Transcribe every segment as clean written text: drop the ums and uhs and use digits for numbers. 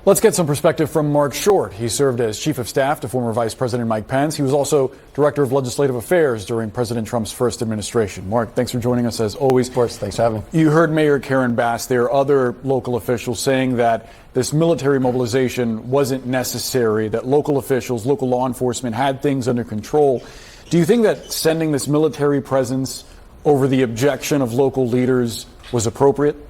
Let's get some perspective from Marc Short. He served as Chief of Staff to former Vice President Mike Pence. He was also Director of Legislative Affairs during President Trump's first administration. Marc, thanks for joining us as always. Of course, thanks for having me. You heard Mayor Karen Bass there, other local officials saying that this military mobilization wasn't necessary, that local officials, local law enforcement had things under control. Do you think that sending this military presence over the objection of local leaders was appropriate?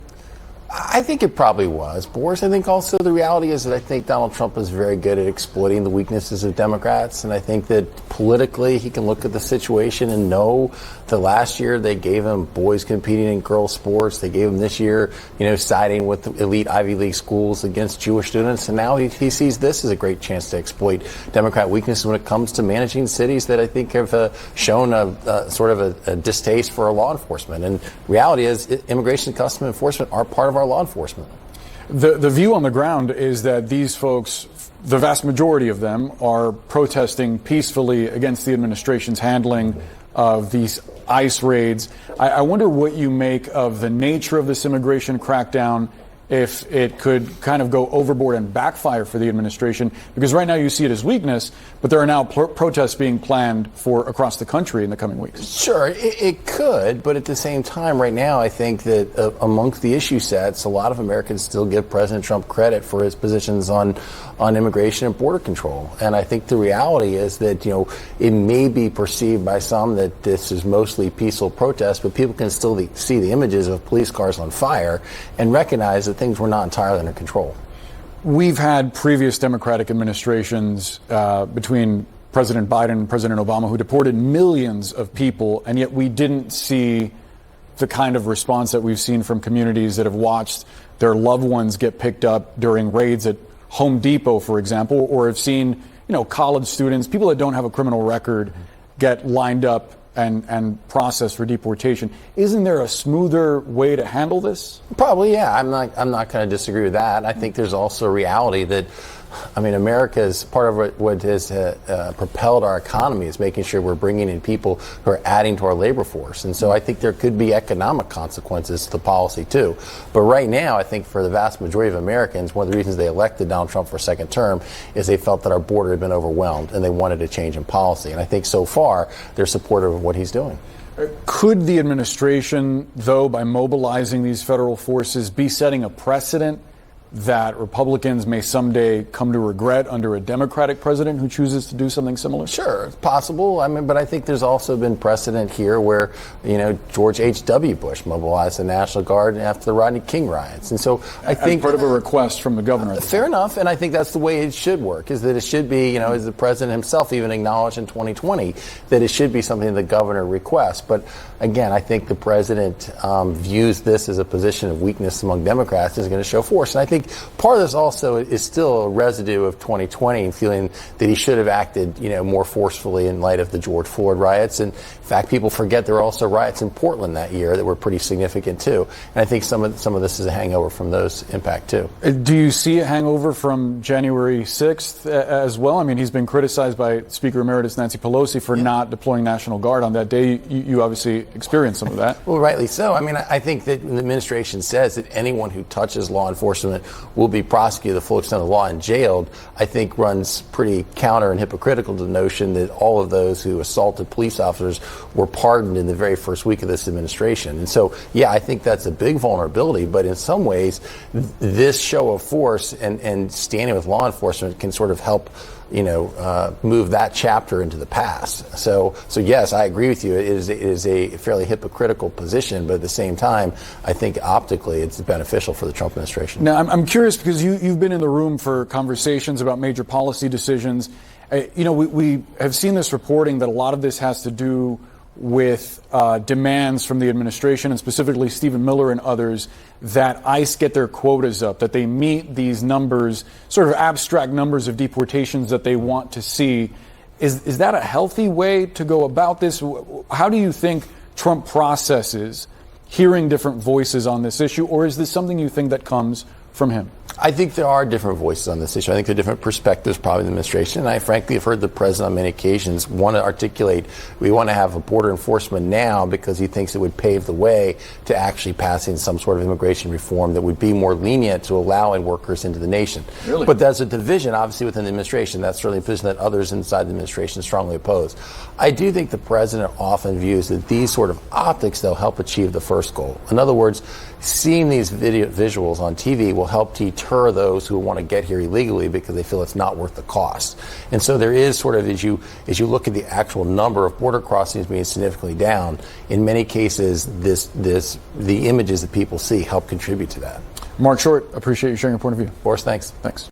I think it probably was, Boris. I think also the reality is that I think Donald Trump is very good at exploiting the weaknesses of Democrats. And I think that politically he can look at the situation and know that last year they gave him boys competing in girls sports. They gave him this year, siding with the elite Ivy League schools against Jewish students. And now he sees this as a great chance to exploit Democrat weaknesses when it comes to managing cities that I think have shown a distaste for law enforcement. And reality is immigration and customs enforcement are part of our law enforcement. The view on the ground is that these folks, the vast majority of them, are protesting peacefully against the administration's handling of these ICE raids. I wonder what you make of the nature of this immigration crackdown, if it could kind of go overboard and backfire for the administration, because right now you see it as weakness, but there are now protests being planned for across the country in the coming weeks. Sure, it could, but at the same time, right now, I think that amongst the issue sets, a lot of Americans still give President Trump credit for his positions on immigration and border control. And I think the reality is that, it may be perceived by some that this is mostly peaceful protest, but people can still see the images of police cars on fire and recognize that things were not entirely under control. We've had previous Democratic administrations between President Biden and President Obama who deported millions of people, and yet we didn't see the kind of response that we've seen from communities that have watched their loved ones get picked up during raids at Home Depot, for example, or have seen, college students, people that don't have a criminal record, get lined up and processed for deportation. Isn't there a smoother way to handle this? Probably, yeah. I'm not going to disagree with that. I think there's also a reality that, America's part of what has propelled our economy is making sure we're bringing in people who are adding to our labor force. And so I think there could be economic consequences to the policy too. But right now, I think for the vast majority of Americans, one of the reasons they elected Donald Trump for a second term is they felt that our border had been overwhelmed and they wanted a change in policy. And I think so far, they're supportive of what he's doing. Could the administration, though, by mobilizing these federal forces, be setting a precedent that Republicans may someday come to regret under a Democratic president who chooses to do something similar? Sure, it's possible. But I think there's also been precedent here where, George H.W. Bush mobilized the National Guard after the Rodney King riots. And so I think part of a request from the governor. Fair enough. And I think that's the way it should work, is that it should be, as the president himself even acknowledged in 2020, that it should be something the governor requests. But again, I think the president views this as a position of weakness among Democrats and is going to show force. And I think part of this also is still a residue of 2020 and feeling that he should have acted, more forcefully in light of the George Floyd riots. And in fact, people forget there were also riots in Portland that year that were pretty significant too. And I think some of this is a hangover from those impact too. Do you see a hangover from January 6th as well? He's been criticized by Speaker Emeritus Nancy Pelosi for not deploying National Guard on that day. You obviously experienced some of that. Well, rightly so. I think that the administration says that anyone who touches law enforcement will be prosecuted to the full extent of the law and jailed, I think runs pretty counter and hypocritical to the notion that all of those who assaulted police officers were pardoned in the very first week of this administration. And so, yeah, I think that's a big vulnerability, but in some ways, this show of force and standing with law enforcement can sort of help move that chapter into the past. So yes, I agree with you. It is a fairly hypocritical position, but at the same time, I think optically it's beneficial for the Trump administration. Now, I'm curious because you've been in the room for conversations about major policy decisions. We have seen this reporting that a lot of this has to do with demands from the administration and specifically Stephen Miller and others that ICE get their quotas up, that they meet these numbers, sort of abstract numbers of deportations that they want to see. Is that a healthy way to go about this? How do you think Trump processes hearing different voices on this issue, or is this something you think that comes from him? I think there are different voices on this issue. I think there are different perspectives probably in the administration. And I frankly have heard the president on many occasions want to articulate we want to have a border enforcement now because he thinks it would pave the way to actually passing some sort of immigration reform that would be more lenient to allowing workers into the nation. Really? But there's a division, obviously, within the administration. That's certainly a position that others inside the administration strongly oppose. I do think the president often views that these sort of optics, they'll help achieve the first goal. In other words, seeing these visuals on TV will help deter those who want to get here illegally because they feel it's not worth the cost. And so there is sort of, as you look at the actual number of border crossings being significantly down, in many cases, the images that people see help contribute to that. Marc Short, appreciate you sharing your point of view. Boris, thanks. Thanks.